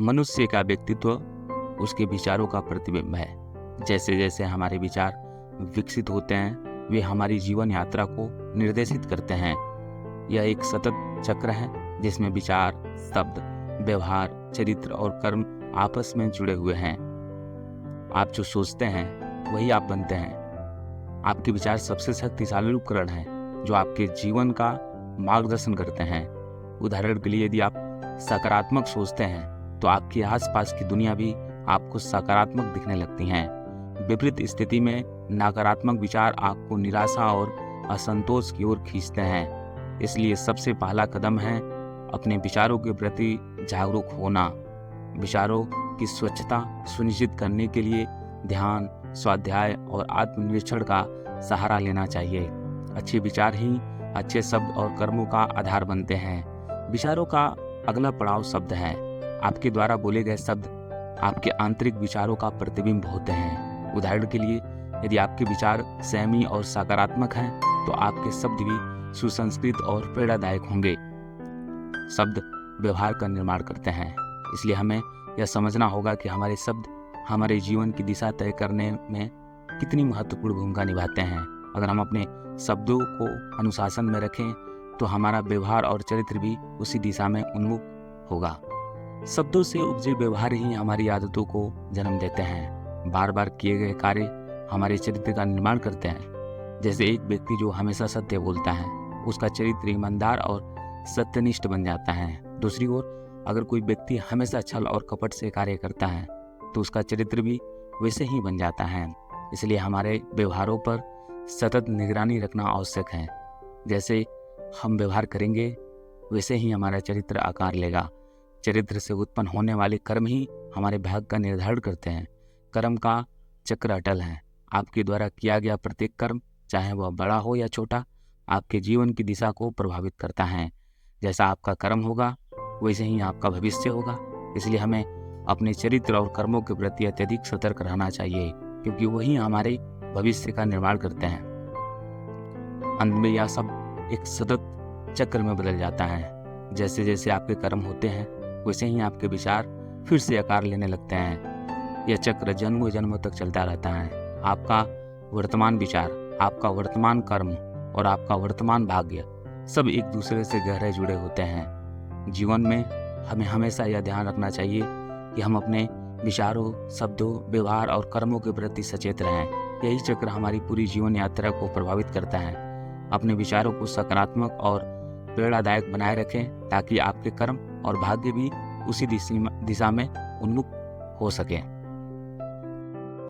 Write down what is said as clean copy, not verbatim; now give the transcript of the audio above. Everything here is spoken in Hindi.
मनुष्य का व्यक्तित्व उसके विचारों का प्रतिबिंब है। जैसे जैसे हमारे विचार विकसित होते हैं वे हमारी जीवन यात्रा को निर्देशित करते हैं। यह एक सतत चक्र है जिसमें विचार, शब्द, व्यवहार, चरित्र और कर्म आपस में जुड़े हुए हैं। आप जो सोचते हैं वही आप बनते हैं। आपके विचार सबसे शक्तिशाली उपकरण हैं जो आपके जीवन का मार्गदर्शन करते हैं। उदाहरण के लिए यदि आप सकारात्मक सोचते हैं तो आपके आसपास की दुनिया भी आपको सकारात्मक दिखने लगती हैं। विपरीत स्थिति में नकारात्मक विचार आपको निराशा और असंतोष की ओर खींचते हैं। इसलिए सबसे पहला कदम है अपने विचारों के प्रति जागरूक होना। विचारों की स्वच्छता सुनिश्चित करने के लिए ध्यान, स्वाध्याय और आत्मनिरीक्षण का सहारा लेना चाहिए। अच्छे विचार ही अच्छे शब्द और कर्मों का आधार बनते हैं। विचारों का अगला पड़ाव शब्द है। आपके द्वारा बोले गए शब्द आपके आंतरिक विचारों का प्रतिबिंब होते हैं। उदाहरण के लिए यदि आपके विचार संयमी और सकारात्मक हैं तो आपके शब्द भी सुसंस्कृत और प्रेरणादायक होंगे। शब्द व्यवहार का निर्माण करते हैं, इसलिए हमें यह समझना होगा कि हमारे शब्द हमारे जीवन की दिशा तय करने में कितनी महत्वपूर्ण भूमिका निभाते हैं। अगर हम अपने शब्दों को अनुशासन में रखें तो हमारा व्यवहार और चरित्र भी उसी दिशा में उन्मुख होगा। शब्दों से उपजे व्यवहार ही हमारी आदतों को जन्म देते हैं। बार बार किए गए कार्य हमारे चरित्र का निर्माण करते हैं। जैसे एक व्यक्ति जो हमेशा सत्य बोलता है उसका चरित्र ईमानदार और सत्यनिष्ठ बन जाता है। दूसरी ओर अगर कोई व्यक्ति हमेशा छल और कपट से कार्य करता है तो उसका चरित्र भी वैसे ही बन जाता है। इसलिए हमारे व्यवहारों पर सतत निगरानी रखना आवश्यक है। जैसे हम व्यवहार करेंगे वैसे ही हमारा चरित्र आकार लेगा। चरित्र से उत्पन्न होने वाले कर्म ही हमारे भाग्य का निर्धारण करते हैं। कर्म का चक्र अटल है। आपके द्वारा किया गया प्रत्येक कर्म, चाहे वह बड़ा हो या छोटा, आपके जीवन की दिशा को प्रभावित करता है। जैसा आपका कर्म होगा वैसे ही आपका भविष्य होगा। इसलिए हमें अपने चरित्र और कर्मों के प्रति अत्यधिक सतर्क रहना चाहिए, क्योंकि वही हमारे भविष्य का निर्माण करते हैं। अंत में यह सब एक सतत चक्र में बदल जाता है। जैसे जैसे आपके कर्म होते हैं वैसे ही आपके विचार फिर से आकार लेने लगते हैं। यह चक्र जन्मों जन्मों तक चलता रहता है। आपका वर्तमान विचार, आपका वर्तमान कर्म और आपका वर्तमान भाग्य सब एक दूसरे से गहरे जुड़े होते हैं। जीवन में हमें हमेशा यह ध्यान रखना चाहिए कि हम अपने विचारों, शब्दों, व्यवहार और कर्मों के प्रति सचेत रहें। यही चक्र हमारी पूरी जीवन यात्रा को प्रभावित करता है। अपने विचारों को सकारात्मक और प्रेरणादायक बनाए रखें ताकि आपके कर्म और भाग्य भी उसी दिशा में उन्मुख हो सके।